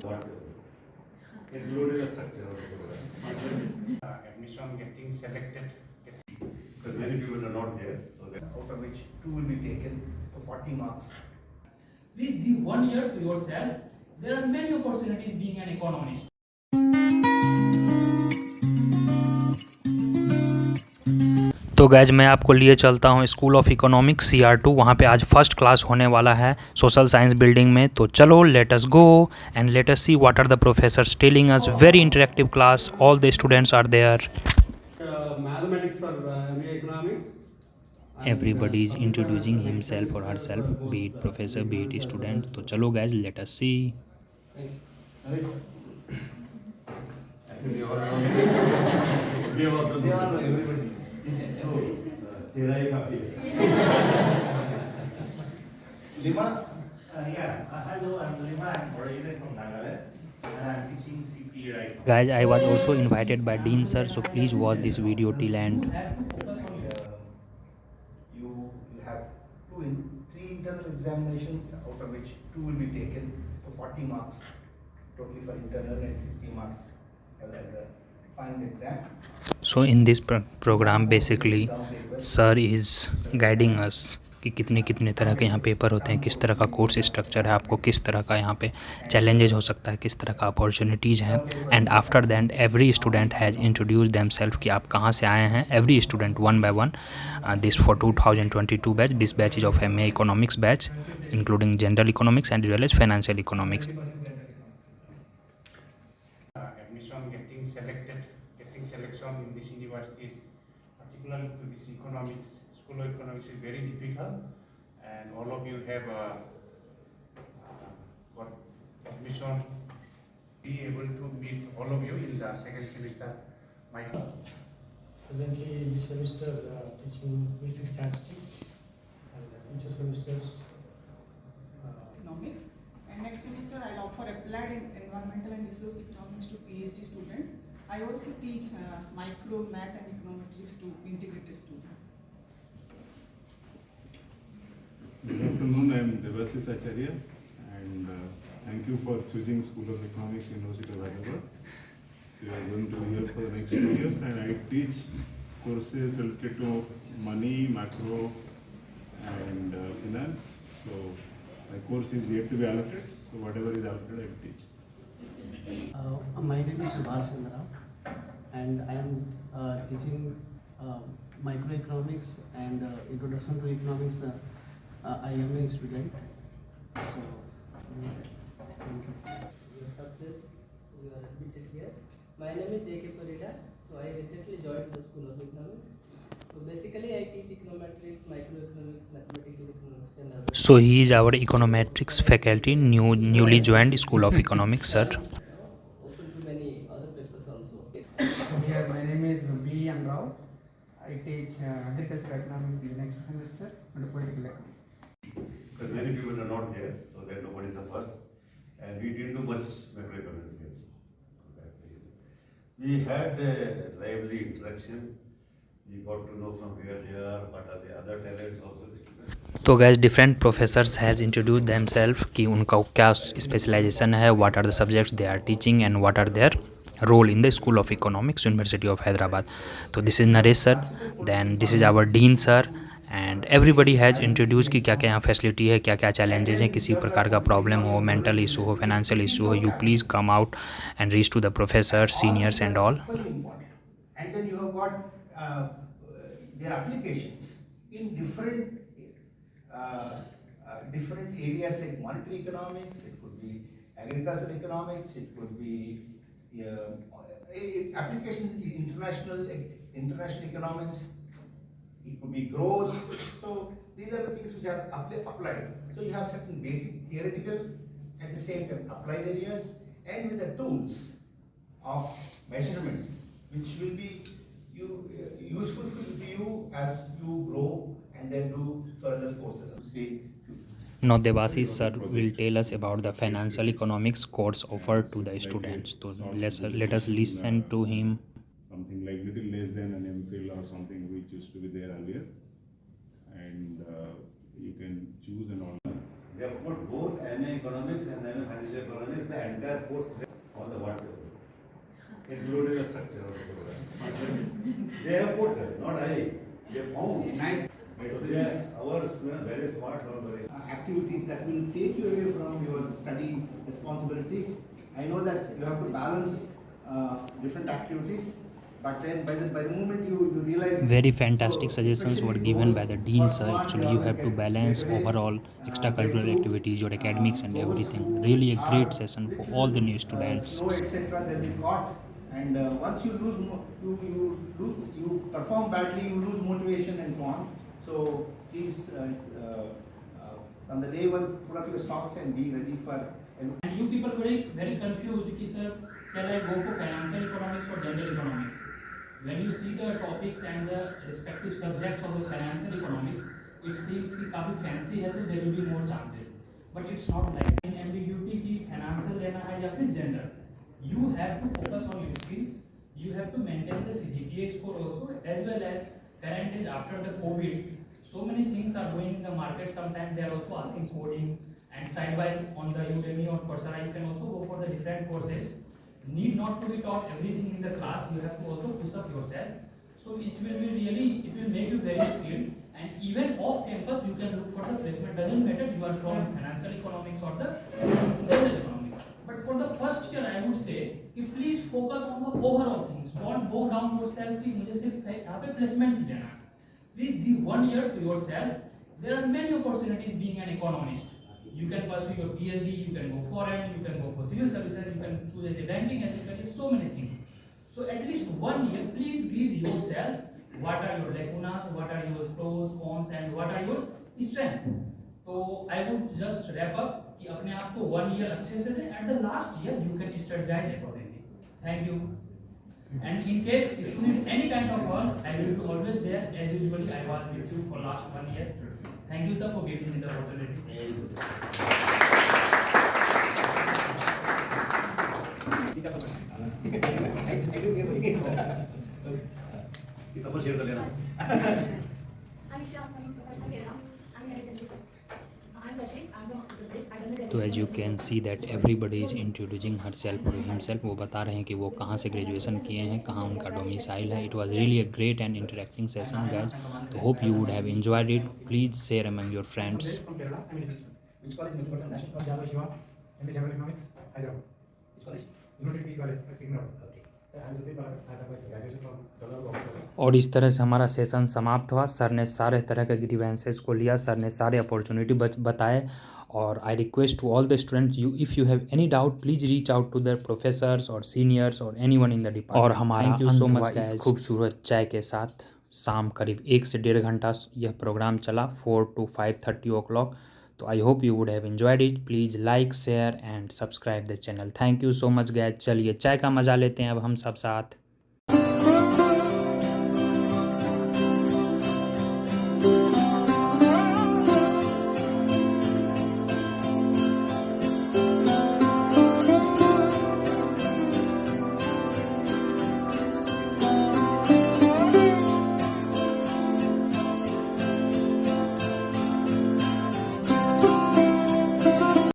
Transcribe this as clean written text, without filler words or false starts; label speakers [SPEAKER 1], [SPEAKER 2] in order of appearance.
[SPEAKER 1] What included the structure of the program. Admission getting selected. Because many people are not there, so out of which 2 will be taken for 40 marks.
[SPEAKER 2] Please give 1 year to yourself. There are many opportunities being an economist. तो guys मैं आपको लिए चलता हूँ school of economics CR2। वहाँ पे आज first class होने वाला है सोशल साइंस बिल्डिंग में। तो चलो let us go and let us see what are the professors telling us. Very interactive class, all the students are there.
[SPEAKER 3] Mathematics for MA Economics.
[SPEAKER 2] Everybody is introducing himself और herself, be it professor be it student. तो चलो guys let us see.
[SPEAKER 1] They also know everybody. तेरा ही काफी है. Lima? Yeah, hello, I'm Lima. I'm originally from Nagaland, and I'm teaching CP right now.
[SPEAKER 2] Guys, I was also invited by Dean sir, so please watch this video till end.
[SPEAKER 1] You have three internal examinations, out of which 2 will be taken for 40 marks, totally for internal, and 60 marks as a final exam.
[SPEAKER 2] So in this program basically sir is guiding us कि कितने कितने तरह के यहाँ paper होते हैं, किस तरह का कोर्स स्ट्रक्चर है, आपको किस तरह का यहाँ पे चैलेंजेस हो सकता है, किस तरह का अपॉर्चुनिटीज़ हैं। And after that every student has introduce them self कि आप कहाँ से आए हैं। Every student one by one. This for 2022 batch, this batch is of MA economics batch including general economics and well as financial economics.
[SPEAKER 1] Getting selection in these universities, particularly to this economics, school of economics is very difficult, and all of you have got admission. Be able to meet all of you in the second semester.
[SPEAKER 4] Presently, this semester teaching basic statistics, and future semesters
[SPEAKER 5] economics. And next semester, I'll offer applied environmental and resource economics to PhD students. I also teach micro, math and econometrics to integrated students.
[SPEAKER 3] Good afternoon, I am Devassis Acharya, and thank you for choosing School of Economics, University of Hyderabad. So you are going to be here for the next 2 years, and I teach courses related to money, macro and finance. So my course is yet to be allotted, so whatever is allotted I will teach.
[SPEAKER 6] My name is Subhash Chandra, and I am teaching microeconomics and introduction to economics. I am a student. So, thank you.
[SPEAKER 7] Your success, you are admitted here. My name is J.K. Parida. So I recently joined the School of Economics. So basically I teach econometrics, microeconomics, mathematical economics and other.
[SPEAKER 2] So he is our econometrics faculty, newly joined School of Economics, sir.
[SPEAKER 7] Open to many other papers also.
[SPEAKER 4] Here, my name is B. M. Rao. I teach agricultural economics in the next semester and political economics.
[SPEAKER 1] Because many people are not there, so that nobody suffers, and we didn't do much macroeconomics here. So that's the reason. We had a lively interaction. We got to know from where they are, what are the other talents also.
[SPEAKER 2] तो guys different professors has introduce them self कि उनका क्या specialisation है, what are the subjects they are teaching and what are their role in the school of economics, university of Hyderabad. तो this is Naresh sir, then this is our dean sir, and everybody has introduce कि क्या क्या यहाँ facility है, क्या क्या challenges हैं, किसी प्रकार का प्रॉब्लम हो, मेंटल इशू हो, फाइनेंशियल इशू हो, you please come out and reach to the professor, seniors and all.
[SPEAKER 8] And then you have got their applications in different areas like monetary economics. It could be agricultural economics. It could be applications in international economics. It could be growth. So these are the things which are applied. So you have certain basic theoretical, at the same time applied areas, and with the tools of measurement, which will be useful to you as you grow and then do further courses. Say
[SPEAKER 2] Now Devassis sir will tell us about the financial economics course offered to the students. So let us listen to him.
[SPEAKER 3] Something like little less than an MPhil or something which used to be there earlier, and you can choose an online.
[SPEAKER 1] We have put both MA economics and then financial economics, the entire course on the WhatsApp, including the structure of the program. They have put it, not I. They found.
[SPEAKER 8] Nice.
[SPEAKER 1] So they are our students very smart, not very.
[SPEAKER 8] Activities that will take you away from your study responsibilities. I know that you have to balance different activities, but then by the moment you realize.
[SPEAKER 2] Very fantastic
[SPEAKER 8] So,
[SPEAKER 2] suggestions were
[SPEAKER 8] especially
[SPEAKER 2] given
[SPEAKER 8] those
[SPEAKER 2] by the
[SPEAKER 8] who
[SPEAKER 2] dean
[SPEAKER 8] are
[SPEAKER 2] sir.
[SPEAKER 8] smart,
[SPEAKER 2] Actually,
[SPEAKER 8] they
[SPEAKER 2] you
[SPEAKER 8] all
[SPEAKER 2] have to
[SPEAKER 8] get
[SPEAKER 2] balance
[SPEAKER 8] away,
[SPEAKER 2] overall extracurricular
[SPEAKER 8] get to,
[SPEAKER 2] activities, your academics and
[SPEAKER 8] those
[SPEAKER 2] everything.
[SPEAKER 8] who
[SPEAKER 2] Really a great
[SPEAKER 8] are
[SPEAKER 2] session for
[SPEAKER 8] little,
[SPEAKER 2] all the new students.
[SPEAKER 8] slow, etc. They'll be caught, and once you lose, you perform badly, you lose motivation and so on. So please, from the day one, put up your socks and be ready for.
[SPEAKER 9] And you people were very confused कि sir, shall I go for financial economics or general economics? When you see the topics and the respective subjects of the financial economics, it seems कि काफी fancy है तो there will be more chances. But it's not like in ambiguity कि financial लेना है या फिर general. You have to focus on your skills. You have to maintain the CGPA score also, as well as current is after the COVID. So many things are going in the market. Sometimes they are also asking coding, and sidewise on the Udemy or Coursera, you can also go for the different courses. Need not to be taught everything in the class. You have to also push up yourself. So it will be really, it will make you very skilled. And even off campus, you can look for the placement. Doesn't matter you are from financial economics or the general economics. But for the first year, I would say, कि please focus on the overall things. Don't bow down yourself कि मुझे सिर्फ यहाँ पे placement ही लेना है. Please give 1 year to yourself. There are many opportunities being an economist. You can pursue your PhD, you can go foreign, you can go for civil services, you can choose as a banking executive, so many things. So at least 1 year, please give yourself what are your lacunas, what are your pros, cons, and what are your strengths. So I would just wrap up कि अपने आप को 1 year अच्छे से दें. At the last year, you can strategize accordingly. Thank you. And in case if you need any kind of help, I will be always there. As usually, I was with you for last 1 year. Thank you, sir, for giving me the opportunity.
[SPEAKER 1] Share कर लेना.
[SPEAKER 2] तो as you can see that everybody is introducing herself और himself. वो बता रहे हैं कि वो कहाँ से ग्रेजुएशन किए हैं, कहाँ उनका डोमिसाइल है. It was really a great and interacting session guys. तो hope you would have enjoyed it. Please share among your friends.
[SPEAKER 8] From Kerala, I mean, which college? National College, Shiva, and the General Economics, Hyderabad. Which college? University College, Signal. Okay. So I am Jyoti Parak. I have my graduation from Colorado.
[SPEAKER 2] और इस तरह से हमारा session समाप्त हुआ. Sir ने सारे तरह के ग्रीवेंसेस को लिया. सर ने सारे अपॉर्चुनिटी बताए. और I request to all the students, you if you have any doubt please reach out to the professors और सीनियर्स और एनीवन इन द डिपार्टमेंट. और हमारा थैंक यू सो मच इस खूबसूरत चाय के साथ. शाम करीब 1 से 1.5 घंटा यह प्रोग्राम चला, 4 to 5:30 o'clock. तो I hope you would have enjoyed it. Please like share and subscribe the channel. Thank you so much guys. चलिए चाय का मज़ा लेते हैं अब हम सब साथ.